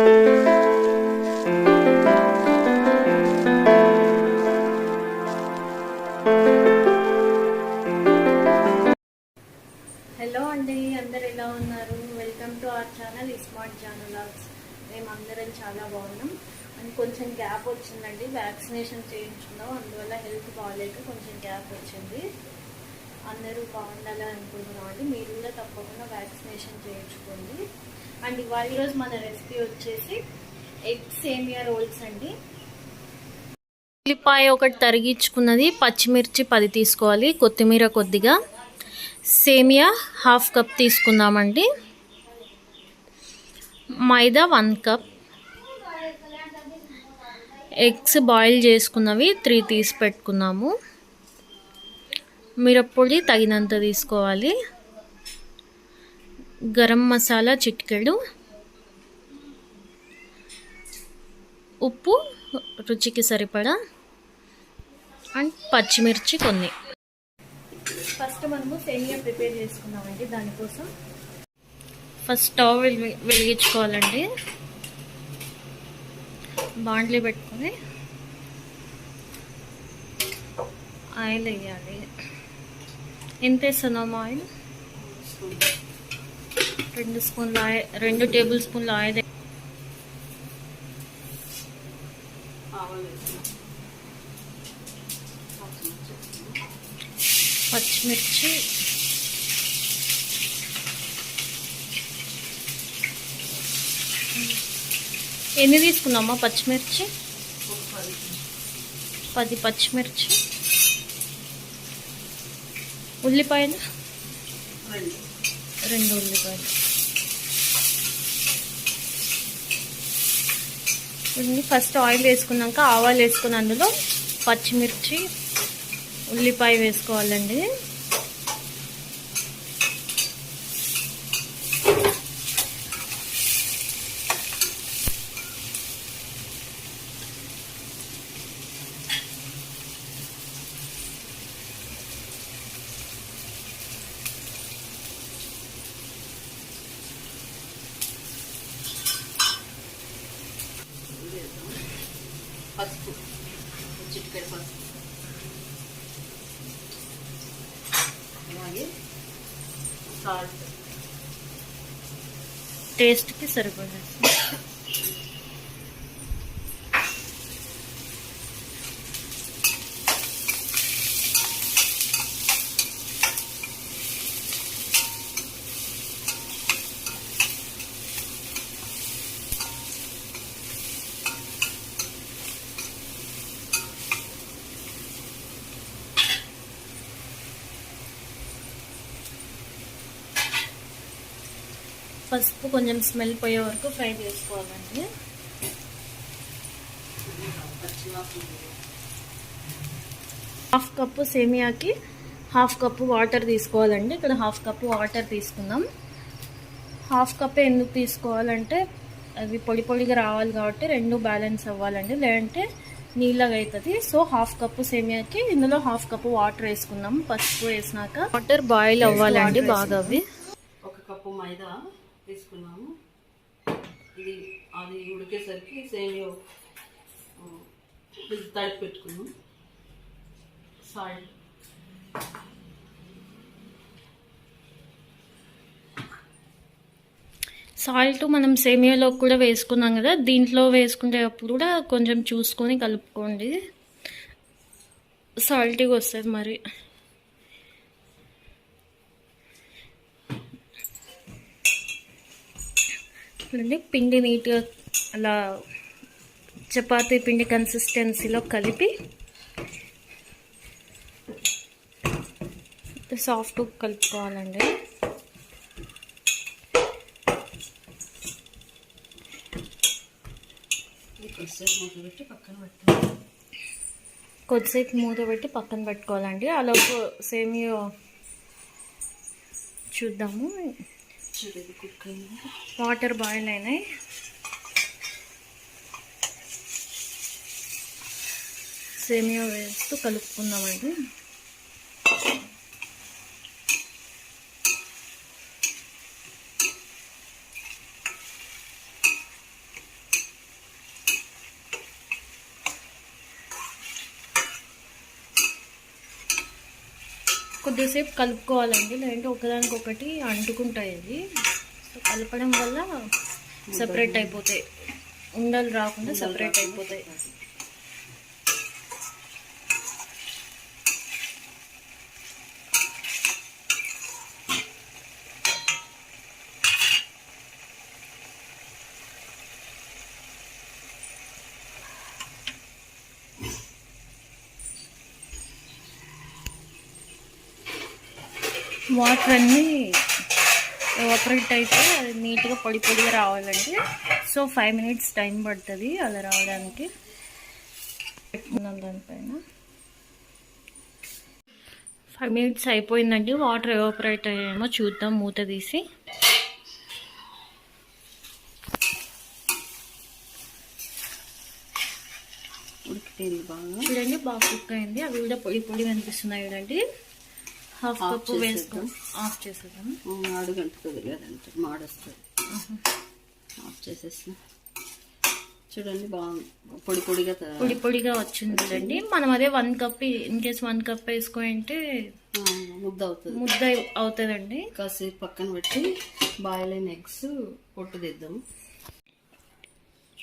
Hello అండి, అందరు ఎలా ఉన్నారు? Welcome to our channel smart Janulogs. మేము అందరం చాలా బాగున్నాం. అండ్ కొంచెం గ్యాప్ వచ్చిందండి, వ్యాక్సినేషన్ చేయించుకున్నాం. అందువల్ల హెల్త్ బాగాలేక కొంచెం గ్యాప్ వచ్చింది. అందరూ బాగుండాలని అనుకుంటున్నాం అండి. మీరు కూడా తప్పకుండా వ్యాక్సినేషన్ చేయించుకోండి. అండ్ ఈరోజు మన రెసిపీ వచ్చేసి ఎగ్ సేమియా రోల్స్ అండి. ఉల్లిపాయ ఒకటి తరిగించుకున్నది, పచ్చిమిర్చి 10 తీసుకోవాలి, కొత్తిమీర కొద్దిగా, సేమియా హాఫ్ కప్ తీసుకుందామండి, మైదా 1 కప్, ఎగ్స్ బాయిల్ చేసుకున్నవి 3 తీసి పెట్టుకున్నాము, మిరప్పొడి తగినంత తీసుకోవాలి, గరం మసాలా చిటికెడు, ఉప్పు రుచికి సరిపడా, అండ్ పచ్చిమిర్చి కొన్ని. ఫస్ట్ మనము సేమియా ప్రిపేర్ చేసుకున్నామండి. దానికోసం ఫస్ట్ స్టవ్ వెలిగించుకోవాలండి. బాండ్లీ పెట్టుకొని ఆయిల్ వేయాలి. ఎంత వేస్తున్నాము ఆయిల్? 2 స్పూన్ల ఆయిల్, 2 టేబుల్ స్పూన్ల ఆయిల్. పచ్చిమిర్చి, ఎన్ని తీసుకున్నామా పచ్చిమిర్చి? 10 పచ్చిమిర్చి. ఉల్లిపాయలు 2 ఉల్లిపాయలు. ఫస్ట్ ఆయిల్ వేసుకున్నాక ఆవాలు వేసుకుని అందులో పచ్చిమిర్చి, ఉల్లిపాయ వేసుకోవాలండి. పసుపు, చిటికెడు పసుపు, అలాగే సాల్ట్ టేస్ట్కి సరిపడా. పసుపు కొంచెం స్మెల్ పోయే వరకు ఫ్రై చేసుకోవాలండి. హాఫ్ కప్పు సేమియాకి హాఫ్ కప్పు వాటర్ తీసుకోవాలండి. ఇక్కడ హాఫ్ కప్పు వాటర్ తీసుకుందాం. హాఫ్ కప్ ఎందుకు తీసుకోవాలంటే అవి పొడి పొడిగా రావాలి కాబట్టి 2 బ్యాలెన్స్ అవ్వాలండి, లేదంటే నీళ్ళగా అవుతుంది. సో హాఫ్ కప్పు సేమియాకి ఇందులో హాఫ్ కప్పు వాటర్ వేసుకుందాం. పసుపు వేసినాక వాటర్ బాయిల్ అవ్వాలండి బాగా. అవి 1 కప్పు మైదా తీసుకున్నాము. అది ఉడికేసరికి సేమియా తడిపి పెట్టుకున్నాం. సాల్ట్, సాల్ట్ మనం సేమియాలో కూడా వేసుకున్నాం కదా, దీంట్లో వేసుకునేటప్పుడు కూడా కొంచెం చూసుకొని కలుపుకోండి, సాల్ట్గా వస్తుంది మరి. చూడండి, పిండి నీట్గా అలా చపాతీ పిండి కన్సిస్టెన్సీలో కలిపి సాఫ్ట్గా కలుపుకోవాలండి. కొద్దిసేపు మూత పెట్టి పక్కన పెట్టుకోవాలండి. అలాగే సేమియా చూద్దాము. వాటర్ బాయిల్ అయినాయి. సేమియా వేస్తూ కలుపుకుందామండి. కొద్దిసేపు కలుపుకోవాలండి, లేదంటే ఒకదానికొకటి అంటుకుంటాయి అవి. సో కలపడం వల్ల సపరేట్ అయిపోతాయి, ఉండలు రాకుండా సపరేట్ అయిపోతాయి. వాటర్ అన్నీ ఎవాపరేట్ అయితే అది నీట్గా పొడి పొడిగా రావాలండి. సో 5 minutes టైం పడుతుంది అలా రావడానికి. పెట్టుకున్నాం దానిపైన. 5 minutes అయిపోయిందండి. వాటర్ ఎవాపరేట్ అయ్యేమో చూద్దాం మూత తీసి. చూడండి బాగా కుక్ అయింది. అవి కూడా పొడి పొడి కనిపిస్తున్నాయి చూడండి. హాఫ్ కప్ వేసుకొని ఆఫ్ చేసేద్దాం. అడుగంటుతుంది లేదంటే మాడొస్తుంది. ఆఫ్ చేసేసి చూడండి బాగుంది, పొడి పొడిగా పొడి పొడిగా వచ్చింది చూడండి. మనం అదే 1 cup ఇన్ కేస్ 1 cup వేసుకుంటే ముద్ద అవుతుంది, ముద్ద అవుతుందండి. కాసేపు పక్కన పెట్టి బాయిల్ అయిన ఎగ్స్ పొట్టు తీద్దాం.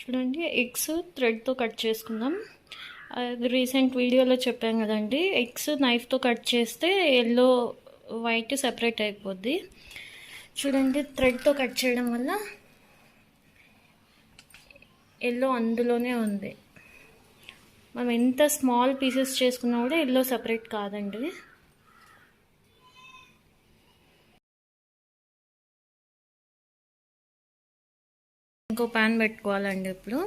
చూడండి ఎగ్స్ థ్రెడ్తో కట్ చేసుకుందాం. అది రీసెంట్ వీడియోలో చెప్పాం కదండి, ఎగ్స్ నైఫ్తో కట్ చేస్తే ఎల్లో వైట్ సెపరేట్ అయిపోద్ది. చూడండి థ్రెడ్తో కట్ చేయడం వల్ల ఎల్లో అందులోనే ఉంది. మనం ఎంత స్మాల్ పీసెస్ చేసుకున్నా కూడా ఎల్లో సెపరేట్ కాదండి. ఇంకో ప్యాన్ పెట్టుకోవాలండి. ఇప్పుడు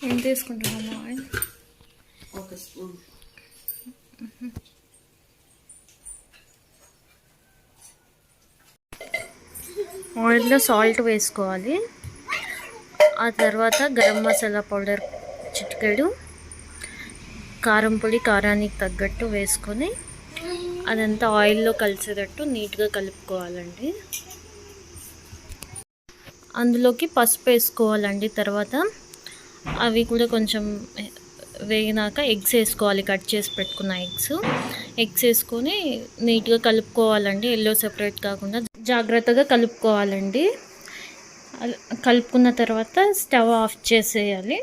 ఏం తీసుకుంటున్నాము? Oil 1 spoon. ఆయిల్లో సాల్ట్ వేసుకోవాలి. ఆ తర్వాత గరం మసాలా పౌడర్ చిటికెడు, కారం పొడి కారానికి తగ్గట్టు వేసుకొని అదంతా ఆయిల్లో కలిసేటట్టు నీట్గా కలుపుకోవాలండి. అందులోకి పసుపు వేసుకోవాలండి. తర్వాత అవి కూడా కొంచెం వేగినాక ఎగ్స్ వేసుకోవాలి, కట్ చేసి పెట్టుకున్న ఎగ్స్ వేసుకొని నీట్గా కలుపుకోవాలండి. ఎల్లో సెపరేట్ కాకుండా జాగ్రత్తగా కలుపుకోవాలండి. కలుపుకున్న తర్వాత స్టవ్ ఆఫ్ చేసేయాలి.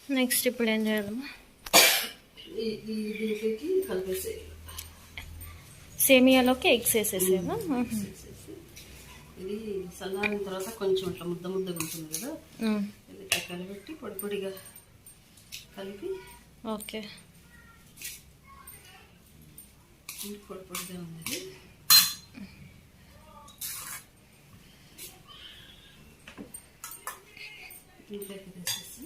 నెక్స్ట్ ఇప్పుడు ఏం చేయాలమ్మా? సేమియాలోకి ఎగ్స్ వేసేసేమా? ఇది చల్లారిన తర్వాత కొంచెం ఇట్లా ముద్ద ముద్దగా ఉంటుంది కదా, ఇది కలిపెట్టి పొడి పొడిగా కలిపి. ఓకే, పొడి పొడిగా ఉంది. ఇంట్లోకి తీసేసి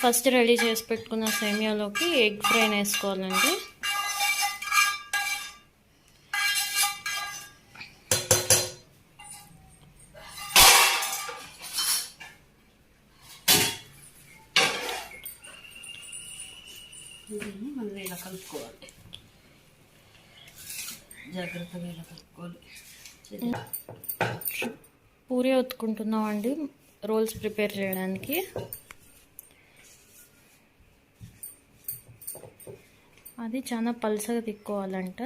ఫస్ట్ రెడీ చేసి పెట్టుకున్న సేమియాలోకి ఎగ్ ఫ్రై వేసుకోవాలండి. మనం ఇలా కలుపుకోవాలి, జాగ్రత్తగా ఇలా కలుపుకోవాలి. పూరి ఒత్తుకుంటున్నామండి రోల్స్ ప్రిపేర్ చేయడానికి. అది చాలా పల్సగా తిక్కోవాలంట.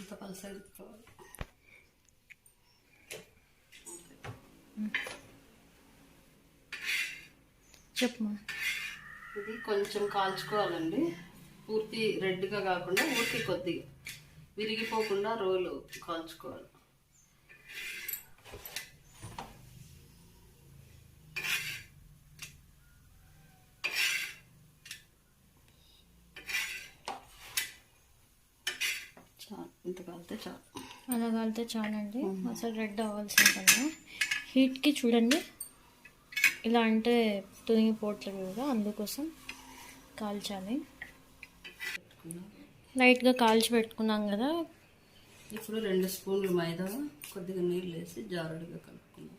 ఇంత పలసగా తిప్పుకోవాలి. చెప్పమా. ఇది కొంచెం కాల్చుకోవాలండి, పూర్తి రెడ్గా కాకుండా ఊరికి కొద్దిగా విరిగిపోకుండా రోలు కాల్చుకోవాలి. ఇంత కాలితే చాలు, అలా కాలితే చాలండి. అసలు రెడ్ అవ్వాల్సి ఉంటుంది. హీట్కి చూడండి ఇలా అంటే తునిగిపోవట్లేదు కదా, అందుకోసం కాల్చాలి. లైట్గా కాల్చి పెట్టుకున్నాం కదా. ఇప్పుడు 2 స్పూన్లు మైదా, కొద్దిగా నీళ్ళు వేసి జారుడుగా కలుపుకున్నాం.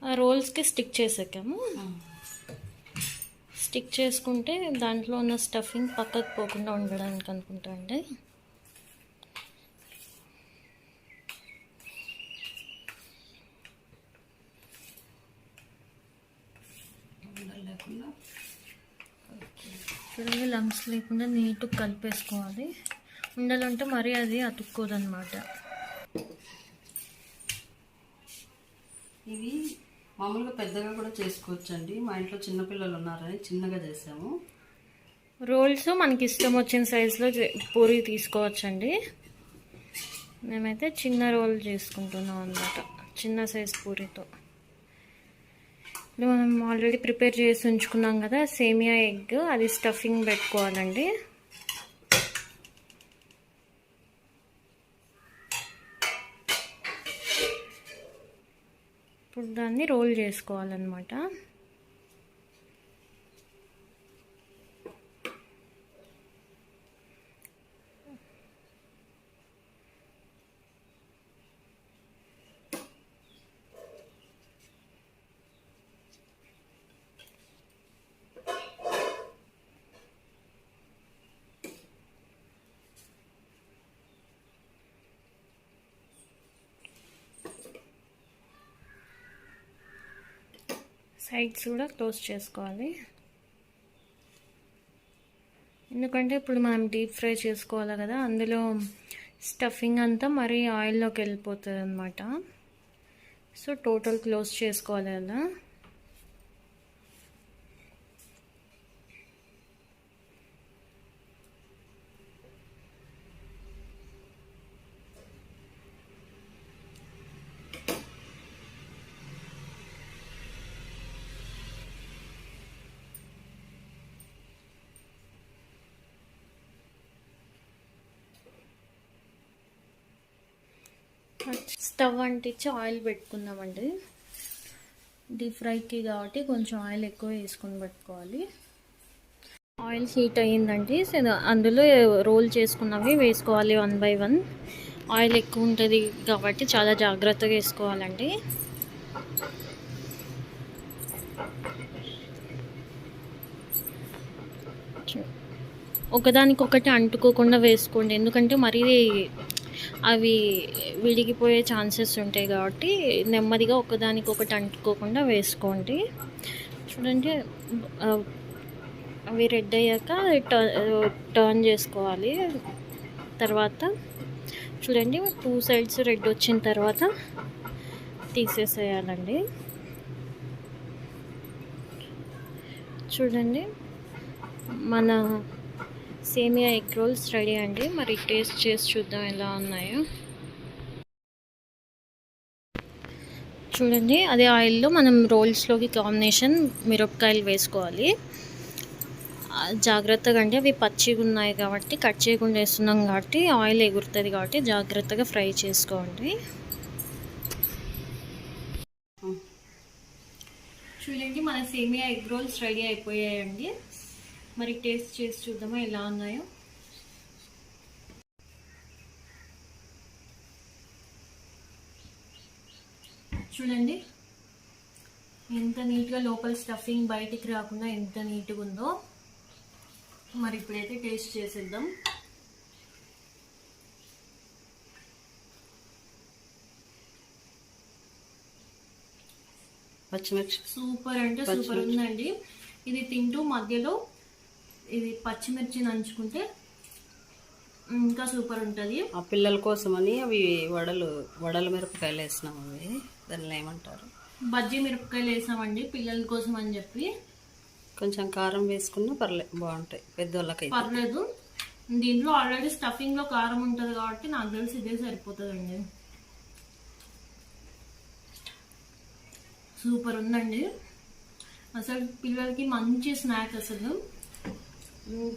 ఆ రోల్స్కి స్టిక్ చేసాము. స్టిక్ చేసుకుంటే దాంట్లో ఉన్న స్టఫింగ్ పక్కకు పోకుండా ఉండడానికి అనుకుంటా అండి. చూడండి, లంగ్స్ లేకుండా నీట్గా కలిపేసుకోవాలి. ఉండలు ఉంటే మరీ అది అతుక్కోదన్నమాట. ఇవి మామూలుగా పెద్దగా కూడా చేసుకోవచ్చండి. మా ఇంట్లో చిన్నపిల్లలు ఉన్నారని చిన్నగా చేసాము. రోల్స్ మనకి ఇష్టం వచ్చిన సైజులో పూరి తీసుకోవచ్చండి. మేమైతే చిన్న రోల్ చేసుకుంటున్నాం అన్నమాట, చిన్న సైజ్ పూరితో. ఇప్పుడు మనం ఆల్రెడీ ప్రిపేర్ చేసి ఉంచుకున్నాం కదా సేమియా ఎగ్, అది స్టఫింగ్ పెట్టుకోవాలండి. ఇప్పుడు దాన్ని రోల్ చేసుకోవాలన్నమాట. సైడ్స్ కూడా క్లోజ్ చేసుకోవాలి, ఎందుకంటే ఇప్పుడు మనం డీప్ ఫ్రై చేసుకోవాలి కదా, అందులో స్టఫింగ్ అంతా మరీ ఆయిల్లోకి వెళ్ళిపోతుంది అన్నమాట. సో టోటల్ క్లోజ్ చేసుకోవాలి అలా. స్టవ్ అంటించి ఆయిల్ పెట్టుకుందామండి. డీప్ ఫ్రైకి కాబట్టి కొంచెం ఆయిల్ ఎక్కువ వేసుకొని పెట్టుకోవాలి. ఆయిల్ హీట్ అయ్యిందండి, అందులో రోల్ చేసుకున్నవి వేసుకోవాలి 1 by 1. ఆయిల్ ఎక్కువ ఉంటుంది కాబట్టి చాలా జాగ్రత్తగా వేసుకోవాలండి. ఒకదానికొకటి అంటుకోకుండా వేసుకోండి, ఎందుకంటే మరీ అవి విడిగిపోయే ఛాన్సెస్ ఉంటాయి కాబట్టి నెమ్మదిగా ఒకదానికొకటి అంటుకోకుండా వేసుకోండి. చూడండి, అవి రెడ్ అయ్యాక టర్న్ చేసుకోవాలి. తర్వాత చూడండి 2 sides రెడ్ వచ్చిన తర్వాత తీసేసేయాలండి. చూడండి, మన సేమియా ఎగ్ రోల్స్ రెడీ అండి. మరి టేస్ట్ చేసి చూద్దాం ఎలా ఉన్నాయో. చూడండి, అదే ఆయిల్లో మనం రోల్స్లోకి కాంబినేషన్ మిరపకాయలు వేసుకోవాలి. జాగ్రత్తగా అండి, అవి పచ్చిగా ఉన్నాయి కాబట్టి కట్ చేయకుండా వేస్తున్నాం కాబట్టి ఆయిల్ ఎగురుతుంది కాబట్టి జాగ్రత్తగా ఫ్రై చేసుకోండి. చూడండి, మన సేమియా ఎగ్ రోల్స్ రెడీ అయిపోయాయండి. మరి టేస్ట్ చేసి చూద్దామా ఎలా ఉన్నాయో. చూడండి ఎంత నీట్గా లోపల స్టఫింగ్ బయటికి రాకుండా ఎంత నీట్గా ఉందో. మరి ఇప్పుడైతే టేస్ట్ చేసేద్దాం. పచ్చిమిర్చి సూపర్ అంటే సూపర్ ఉందండి. ఇది తింటూ మధ్యలో ఇది పచ్చిమిర్చి నంచుకుంటే ఇంకా సూపర్ ఉంటుంది. ఆ పిల్లల కోసమని అవి వడల మిరపకాయలు వేసినాం. అవి దానిలో ఏమంటారు, బజ్జీ మిరపకాయలు వేసామండి పిల్లల కోసం అని చెప్పి. కొంచెం కారం వేసుకున్నా బాగుంటాయి పెద్దోళ్ళకైతే. పర్లేదు, దీంట్లో ఆల్రెడీ స్టఫింగ్లో కారం ఉంటుంది కాబట్టి నాకు తెలిసి ఇదే సరిపోతుందండి. సూపర్ ఉందండి. అసలు పిల్లలకి మంచి స్నాక్. అసలు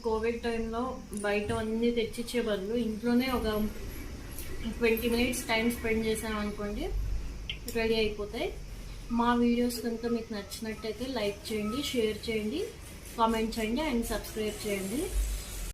కోవిడ్ టైంలో బయట అన్నీ తెచ్చిచ్చే బదులు ఇంట్లోనే ఒక 20 minutes టైం స్పెండ్ చేసాం అనుకోండి, రెడీ అయిపోతాయి. మా వీడియోస్ కనుక మీకు నచ్చినట్టయితే లైక్ చేయండి, షేర్ చేయండి, కామెంట్ చేయండి అండ్ సబ్స్క్రైబ్ చేయండి.